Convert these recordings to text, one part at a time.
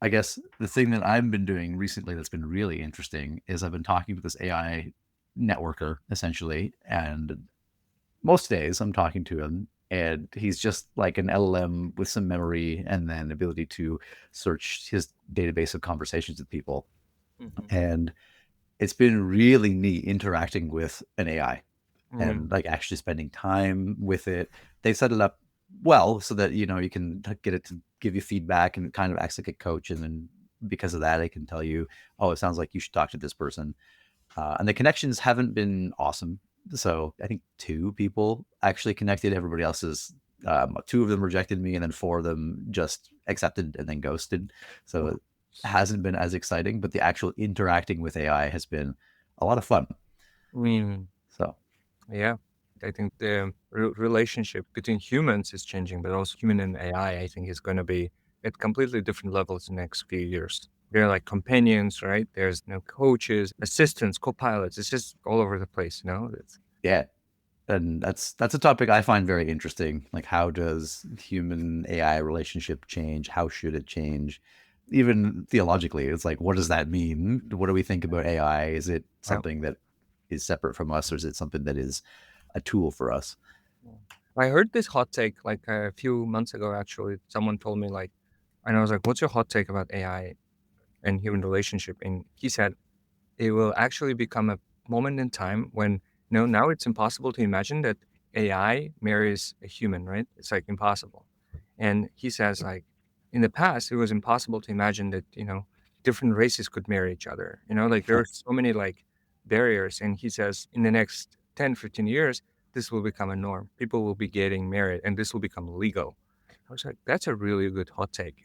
I guess the thing that I've been doing recently that's been really interesting is I've been talking to this AI networker essentially, and most days I'm talking to him and he's just like an LLM with some memory and then ability to search his database of conversations with people. Hmm. And it's been really neat interacting with an AI Mm. and like actually spending time with it. They've set it up well so that you can get it to give you feedback and it kind of acts like a coach. And then because of that, I can tell you, oh, it sounds like you should talk to this person. And the connections haven't been awesome. So I think two people actually connected. Everybody else is two of them rejected me, and then four of them just accepted and then ghosted. So it hasn't been as exciting, but the actual interacting with AI has been a lot of fun. Mm. So Yeah, I think the relationship between humans is changing, but also human and AI, I think, is going to be at completely different levels in the next few years. They're like companions, right? There's coaches, assistants, co-pilots. It's just all over the place. It's, yeah, and that's a topic I find very interesting. Like, how does human AI relationship change? How should it change? Even theologically, it's like, what does that mean? What do we think about AI? Is it well, something that is separate from us, or is it something that is a tool for us? yeah. I heard this hot take like a few months ago. Actually, someone told me like, and I was like, "What's your hot take about AI and human relationship?" And he said it will actually become a moment in time when now it's impossible to imagine that AI marries a human, right? It's like impossible. And he says like in the past it was impossible to imagine that, different races could marry each other. Like there are so many like barriers. And he says in the next 10, 15 years, this will become a norm. People will be getting married and this will become legal. I was like, that's a really good hot take.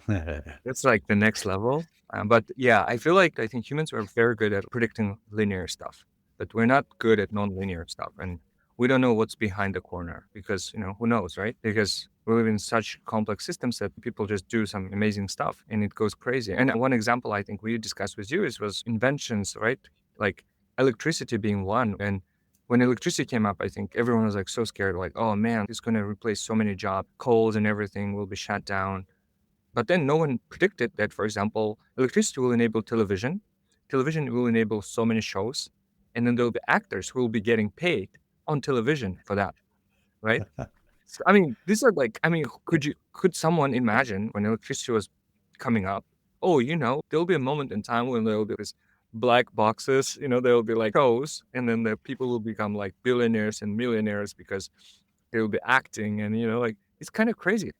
That's like the next level. But yeah, I think humans are very good at predicting linear stuff, but we're not good at non-linear stuff. And we don't know what's behind the corner because, who knows, right? Because we live in such complex systems that people just do some amazing stuff and it goes crazy. And one example I think we discussed with you was inventions, right? Like electricity being one. And when electricity came up, I think everyone was like so scared, like, oh man, it's going to replace so many jobs, coals and everything will be shut down, but then no one predicted that, for example, electricity will enable television. Television will enable so many shows, and then there'll be actors who will be getting paid on television for that, right? So, I mean, these are like, I mean, could someone imagine when electricity was coming up? Oh, there'll be a moment in time when there'll be this black boxes, there'll be like shows, and then the people will become like billionaires and millionaires because they will be acting, and like it's kind of crazy.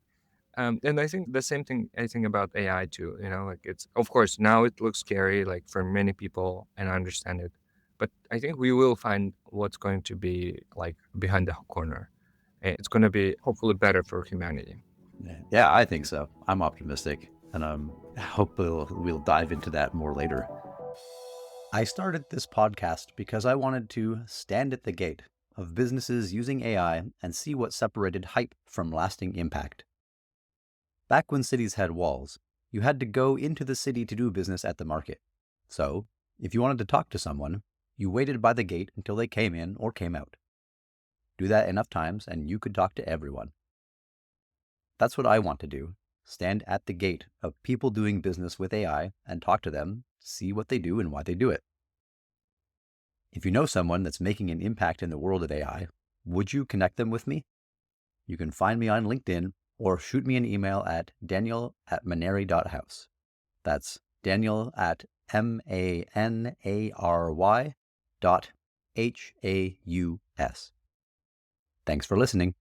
And I think the same thing I think about AI too, like it's of course now it looks scary like for many people and I understand it. But I think we will find what's going to be like behind the corner. And it's going to be hopefully better for humanity. Yeah, I think so. I'm optimistic, and I hope we'll dive into that more later. I started this podcast because I wanted to stand at the gate of businesses using AI and see what separated hype from lasting impact. Back when cities had walls, you had to go into the city to do business at the market. So, if you wanted to talk to someone, you waited by the gate until they came in or came out. Do that enough times and you could talk to everyone. That's what I want to do. Stand at the gate of people doing business with AI and talk to them, see what they do and why they do it. If you know someone that's making an impact in the world of AI, would you connect them with me? You can find me on LinkedIn or shoot me an email at daniel@manary.house. That's Daniel at MANARY.HAUS. Thanks for listening.